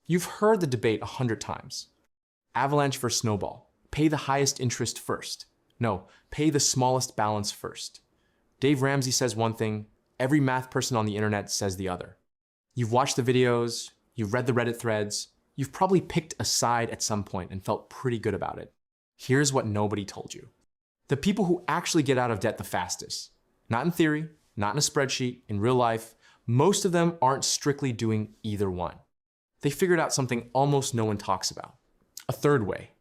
You've heard the debate 100 times. Avalanche versus Snowball. Pay the highest interest first. No, pay the smallest balance first. Dave Ramsey says one thing, every math person on the internet says the other. You've watched the videos, you've read the Reddit threads, you've probably picked a side at some point and felt pretty good about it. Here's what nobody told you. The people who actually get out of debt the fastest, not in theory, not in a spreadsheet, in real life, most of them aren't strictly doing either one. They figured out something almost no one talks about. A third way.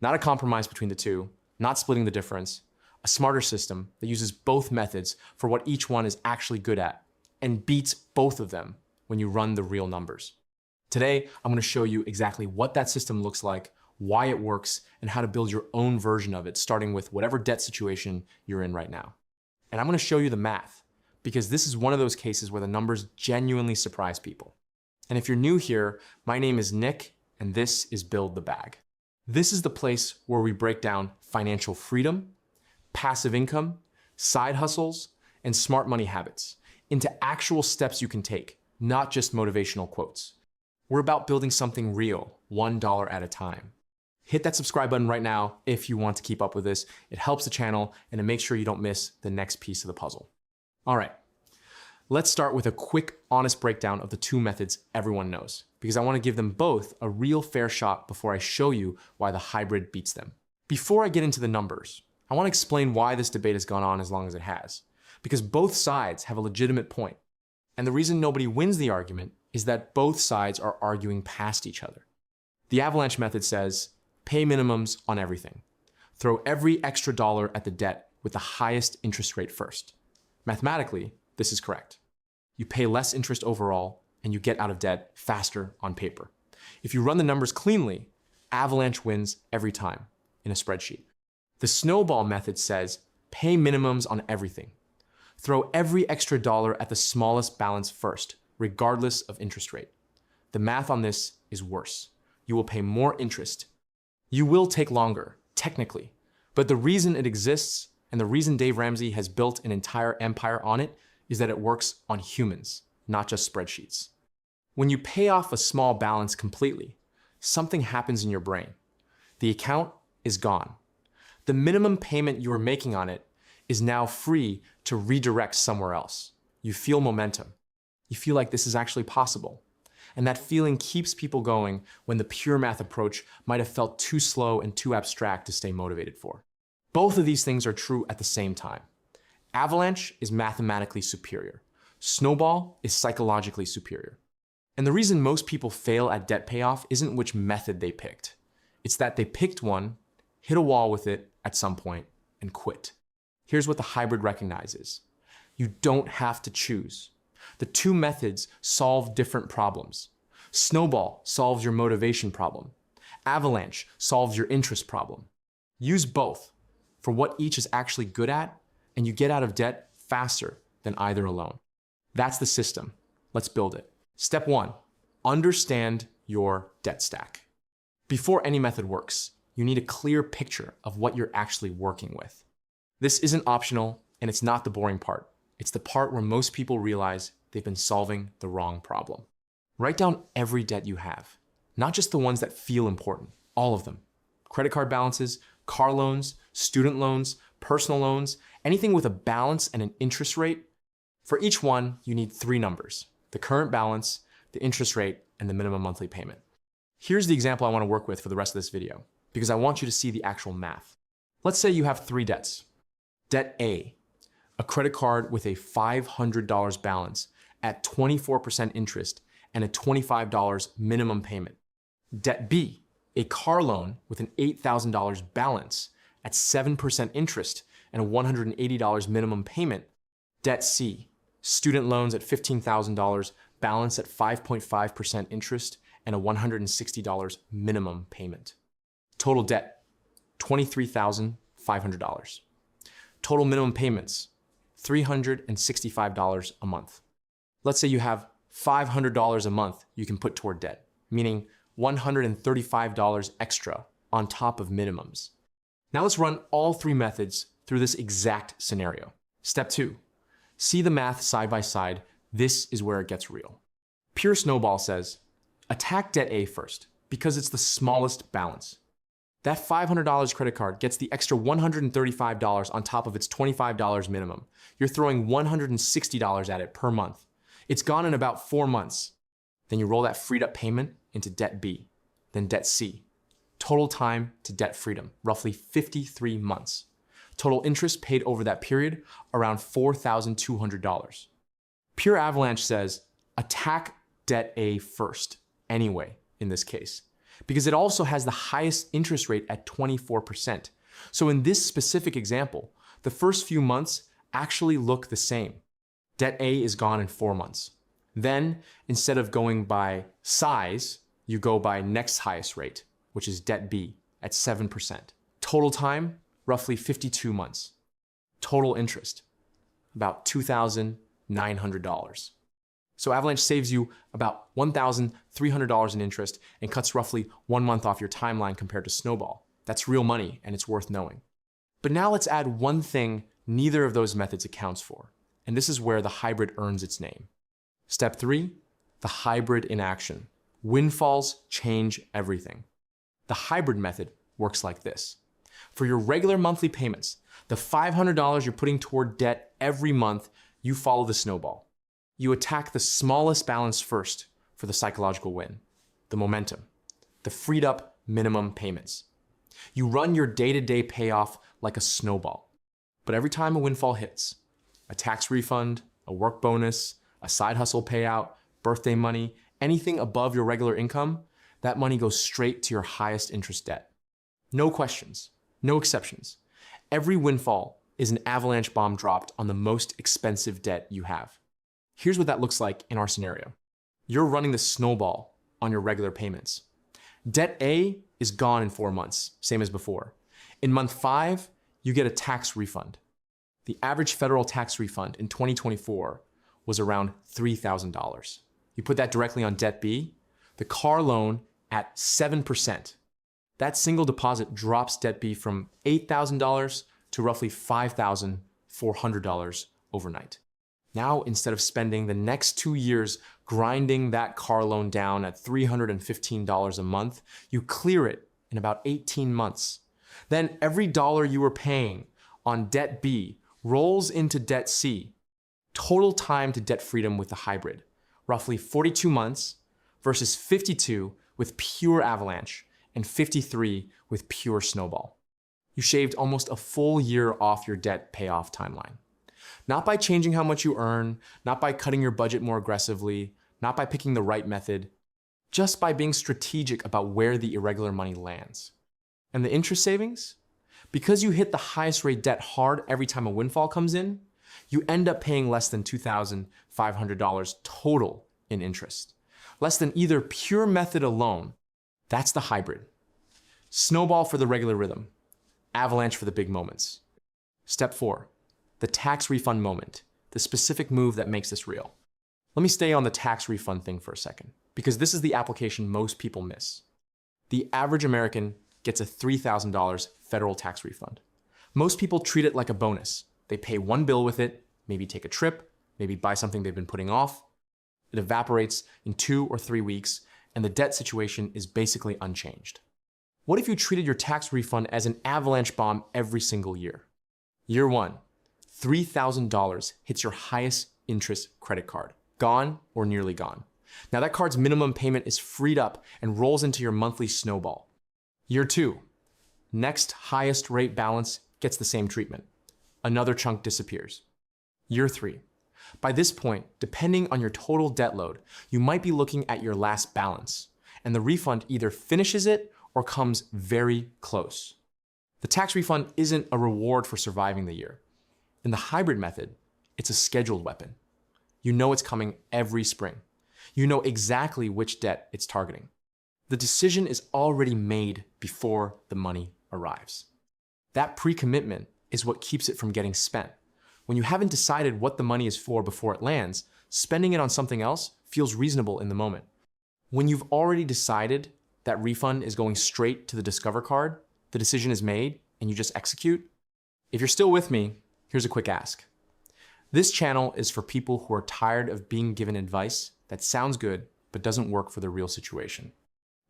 Not a compromise between the two, not splitting the difference. A smarter system that uses both methods for what each one is actually good at and beats both of them when you run the real numbers. Today, I'm going to show you exactly what that system looks like, why it works, and how to build your own version of it, starting with whatever debt situation you're in right now. And I'm going to show you the math, because this is one of those cases where the numbers genuinely surprise people. And if you're new here, my name is Nick, and this is Build the Bag. This is the place where we break down financial freedom, passive income, side hustles, and smart money habits into actual steps you can take, not just motivational quotes. We're about building something real, $1 at a time. Hit that subscribe button right now if you want to keep up with this. It helps the channel and it makes sure you don't miss the next piece of the puzzle. All right, let's start with a quick, honest breakdown of the two methods everyone knows, because I want to give them both a real fair shot before I show you why the hybrid beats them. Before I get into the numbers, I want to explain why this debate has gone on as long as it has, because both sides have a legitimate point. And the reason nobody wins the argument is that both sides are arguing past each other. The Avalanche method says, pay minimums on everything. Throw every extra dollar at the debt with the highest interest rate first. Mathematically, this is correct. You pay less interest overall and you get out of debt faster on paper. If you run the numbers cleanly, Avalanche wins every time in a spreadsheet. The Snowball method says, pay minimums on everything. Throw every extra dollar at the smallest balance first, regardless of interest rate. The math on this is worse. You will pay more interest. You will take longer, technically, but the reason it exists and the reason Dave Ramsey has built an entire empire on it is that it works on humans, not just spreadsheets. When you pay off a small balance completely, something happens in your brain. The account is gone. The minimum payment you are making on it is now free to redirect somewhere else. You feel momentum. You feel like this is actually possible. And that feeling keeps people going when the pure math approach might have felt too slow and too abstract to stay motivated for. Both of these things are true at the same time. Avalanche is mathematically superior. Snowball is psychologically superior. And the reason most people fail at debt payoff isn't which method they picked. It's that they picked one, hit a wall with it at some point, and quit. Here's what the hybrid recognizes. You don't have to choose. The two methods solve different problems. Snowball solves your motivation problem. Avalanche solves your interest problem. Use both for what each is actually good at, and you get out of debt faster than either alone. That's the system. Let's build it. Step 1, understand your debt stack. Before any method works, you need a clear picture of what you're actually working with. This isn't optional, and it's not the boring part. It's the part where most people realize they've been solving the wrong problem. Write down every debt you have, not just the ones that feel important, all of them. Credit card balances, car loans, student loans, personal loans, anything with a balance and an interest rate. For each one, you need 3 numbers: the current balance, the interest rate, and the minimum monthly payment. Here's the example I want to work with for the rest of this video, because I want you to see the actual math. Let's say you have 3 debts. Debt A, a credit card with a $500 balance at 24% interest and a $25 minimum payment. Debt B, a car loan with an $8,000 balance at 7% interest and a $180 minimum payment. Debt C, student loans at $15,000, balance at 5.5% interest and a $160 minimum payment. Total debt, $23,500. Total minimum payments, $365 a month. Let's say you have $500 a month you can put toward debt, meaning $135 extra on top of minimums. Now let's run all 3 methods through this exact scenario. Step 2, see the math side by side. This is where it gets real. Pure Snowball says, Attack debt A first, because it's the smallest balance. That $500 credit card gets the extra $135 on top of its $25 minimum. You're throwing $160 at it per month. It's gone in about 4 months. Then you roll that freed up payment into debt B, then debt C. Total time to debt freedom, roughly 53 months. Total interest paid over that period, around $4,200. Pure Avalanche says, attack debt A first, anyway, in this case, because it also has the highest interest rate at 24%. So in this specific example, the first few months actually look the same. Debt A is gone in 4 months. Then, instead of going by size, you go by next highest rate, which is debt B at 7%. Total time, roughly 52 months. Total interest, about $2,900. So Avalanche saves you about $1,300 in interest and cuts roughly 1 month off your timeline compared to Snowball. That's real money, and it's worth knowing. But now let's add one thing neither of those methods accounts for, and this is where the hybrid earns its name. Step 3, the hybrid in action. Windfalls change everything. The hybrid method works like this. For your regular monthly payments, the $500 you're putting toward debt every month, you follow the snowball. You attack the smallest balance first for the psychological win, the momentum, the freed up minimum payments. You run your day-to-day payoff like a snowball. But every time a windfall hits, a tax refund, a work bonus, a side hustle payout, birthday money, anything above your regular income, that money goes straight to your highest interest debt. No questions, no exceptions. Every windfall is an avalanche bomb dropped on the most expensive debt you have. Here's what that looks like in our scenario. You're running the snowball on your regular payments. Debt A is gone in 4 months, same as before. In month 5, you get a tax refund. The average federal tax refund in 2024 was around $3,000. You put that directly on debt B, the car loan at 7%. That single deposit drops debt B from $8,000 to roughly $5,400 overnight. Now, instead of spending the next 2 years grinding that car loan down at $315 a month, you clear it in about 18 months. Then every dollar you were paying on debt B rolls into debt C. Total time to debt freedom with the hybrid, roughly 42 months versus 52 with pure Avalanche and 53 with pure Snowball. You shaved almost a full year off your debt payoff timeline. Not by changing how much you earn, not by cutting your budget more aggressively, not by picking the right method, just by being strategic about where the irregular money lands. And the interest savings? Because you hit the highest rate debt hard every time a windfall comes in, you end up paying less than $2,500 total in interest. Less than either pure method alone. That's the hybrid. Snowball for the regular rhythm. Avalanche for the big moments. Step 4, the tax refund moment, the specific move that makes this real. Let me stay on the tax refund thing for a second, because this is the application most people miss. The average American gets a $3,000 federal tax refund. Most people treat it like a bonus. They pay one bill with it, maybe take a trip, maybe buy something they've been putting off. It evaporates in 2 or 3 weeks, and the debt situation is basically unchanged. What if you treated your tax refund as an avalanche bomb every single year? Year 1, $3,000 hits your highest interest credit card, gone or nearly gone. Now that card's minimum payment is freed up and rolls into your monthly snowball. Year 2, next highest rate balance gets the same treatment. Another chunk disappears. Year 3, by this point, depending on your total debt load, you might be looking at your last balance, and the refund either finishes it or comes very close. The tax refund isn't a reward for surviving the year. In the hybrid method, it's a scheduled weapon. You know it's coming every spring. You know exactly which debt it's targeting. The decision is already made before the money arrives. That pre-commitment is what keeps it from getting spent. When you haven't decided what the money is for before it lands, spending it on something else feels reasonable in the moment. When you've already decided that refund is going straight to the Discover card, the decision is made, and you just execute. If you're still with me, here's a quick ask. This channel is for people who are tired of being given advice that sounds good but doesn't work for the real situation.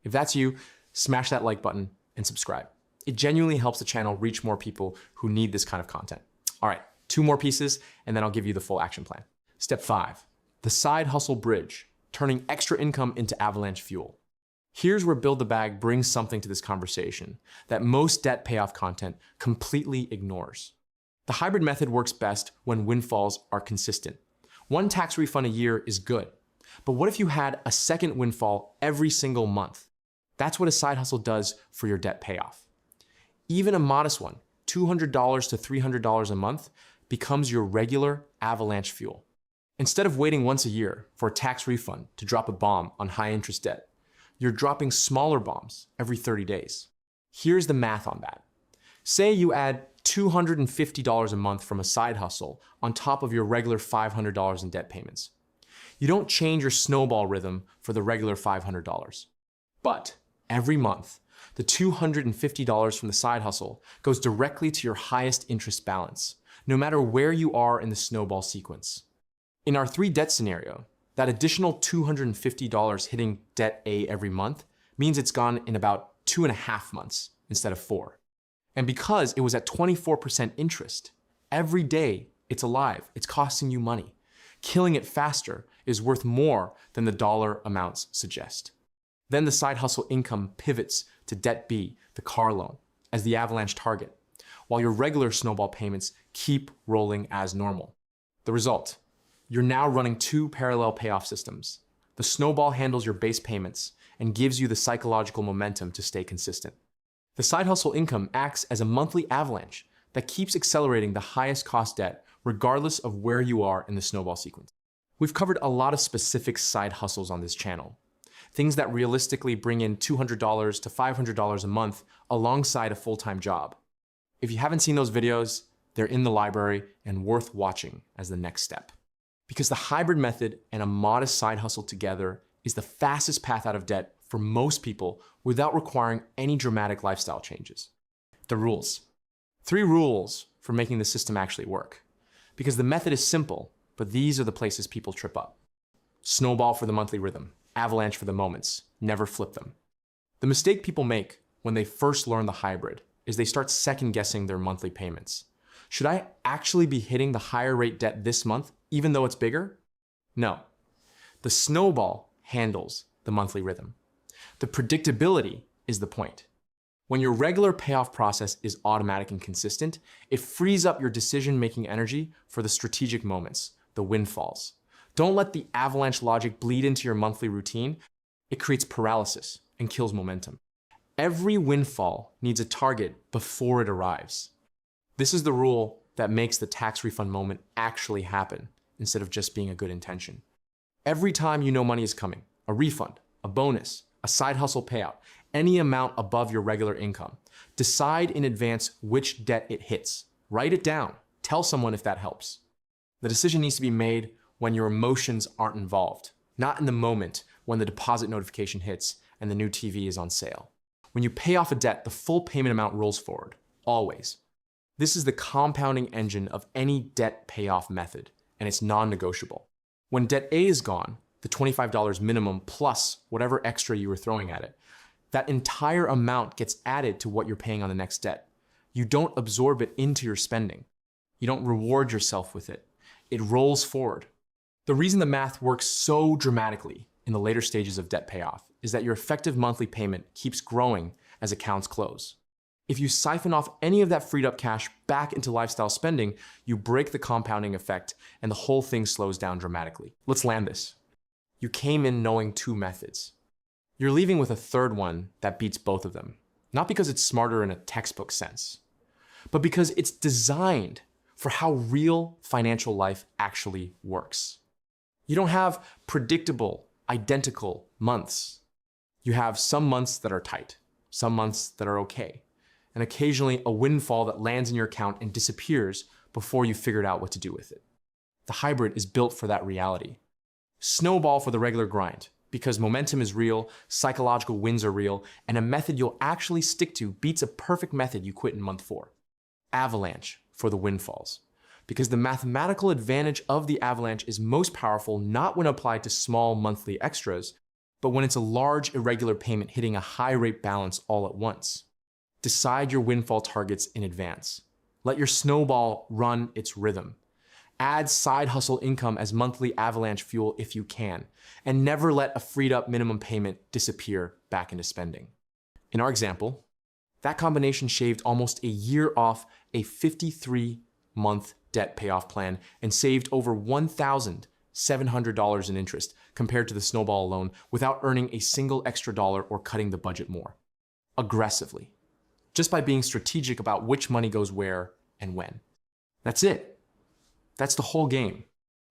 If that's you, smash that like button and subscribe. It genuinely helps the channel reach more people who need this kind of content. All right, 2 more pieces, and then I'll give you the full action plan. Step 5, the side hustle bridge, turning extra income into Avalanche fuel. Here's where Build the Bag brings something to this conversation that most debt payoff content completely ignores. The hybrid method works best when windfalls are consistent. 1 tax refund a year is good, but what if you had a second windfall every single month? That's what a side hustle does for your debt payoff. Even a modest one, $200 to $300 a month, becomes your regular Avalanche fuel. Instead of waiting once a year for a tax refund to drop a bomb on high interest debt, you're dropping smaller bombs every 30 days. Here's the math on that. Say you add $250 a month from a side hustle on top of your regular $500 in debt payments. You don't change your snowball rhythm for the regular $500. But every month, the $250 from the side hustle goes directly to your highest interest balance, no matter where you are in the snowball sequence. In our 3 debt scenario, that additional $250 hitting debt A every month means it's gone in about 2.5 months instead of 4. And because it was at 24% interest, every day it's alive, it's costing you money. Killing it faster is worth more than the dollar amounts suggest. Then the side hustle income pivots to debt B, the car loan, as the Avalanche target, while your regular snowball payments keep rolling as normal. The result, you're now running 2 parallel payoff systems. The snowball handles your base payments and gives you the psychological momentum to stay consistent. The side hustle income acts as a monthly avalanche that keeps accelerating the highest cost debt regardless of where you are in the snowball sequence. We've covered a lot of specific side hustles on this channel. Things that realistically bring in $200 to $500 a month alongside a full-time job. If you haven't seen those videos, they're in the library and worth watching as the next step. Because the hybrid method and a modest side hustle together is the fastest path out of debt for most people without requiring any dramatic lifestyle changes. The rules. 3 rules for making the system actually work. Because the method is simple, but these are the places people trip up. Snowball for the monthly rhythm, Avalanche for the moments, never flip them. The mistake people make when they first learn the hybrid is they start second guessing their monthly payments. Should I actually be hitting the higher rate debt this month, even though it's bigger? No. The snowball handles the monthly rhythm. The predictability is the point. When your regular payoff process is automatic and consistent, it frees up your decision-making energy for the strategic moments, the windfalls. Don't let the avalanche logic bleed into your monthly routine. It creates paralysis and kills momentum. Every windfall needs a target before it arrives. This is the rule that makes the tax refund moment actually happen instead of just being a good intention. Every time you know money is coming, a refund, a bonus, a side hustle payout, any amount above your regular income, decide in advance which debt it hits. Write it down. Tell someone if that helps. The decision needs to be made when your emotions aren't involved, not in the moment when the deposit notification hits and the new TV is on sale. When you pay off a debt, the full payment amount rolls forward, always. This is the compounding engine of any debt payoff method, and it's non-negotiable. When debt A is gone, the $25 minimum plus whatever extra you were throwing at it, that entire amount gets added to what you're paying on the next debt. You don't absorb it into your spending. You don't reward yourself with it. It rolls forward. The reason the math works so dramatically in the later stages of debt payoff is that your effective monthly payment keeps growing as accounts close. If you siphon off any of that freed up cash back into lifestyle spending, you break the compounding effect and the whole thing slows down dramatically. Let's land this. You came in knowing 2 methods. You're leaving with a third one that beats both of them. Not because it's smarter in a textbook sense, but because it's designed for how real financial life actually works. You don't have predictable, identical months. You have some months that are tight, some months that are okay, and occasionally a windfall that lands in your account and disappears before you figured out what to do with it. The hybrid is built for that reality. Snowball for the regular grind, because momentum is real, psychological wins are real, and a method you'll actually stick to beats a perfect method you quit in month 4. Avalanche for the windfalls, because the mathematical advantage of the avalanche is most powerful not when applied to small monthly extras, but when it's a large, irregular payment hitting a high rate balance all at once. Decide your windfall targets in advance. Let your snowball run its rhythm. Add side hustle income as monthly Avalanche fuel if you can, and never let a freed up minimum payment disappear back into spending. In our example, that combination shaved almost a year off a 53-month debt payoff plan and saved over $1,700 in interest compared to the snowball alone without earning a single extra dollar or cutting the budget more. Aggressively. Just by being strategic about which money goes where and when. That's it. That's the whole game.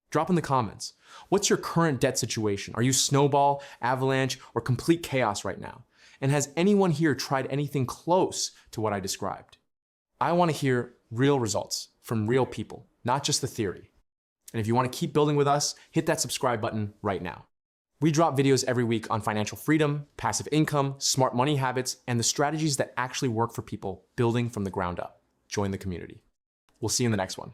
Drop in the comments. What's your current debt situation? Are you snowball, avalanche, or complete chaos right now? And has anyone here tried anything close to what I described? I want to hear real results from real people, not just the theory. And if you want to keep building with us, hit that subscribe button right now. We drop videos every week on financial freedom, passive income, smart money habits, and the strategies that actually work for people building from the ground up. Join the community. We'll see you in the next one.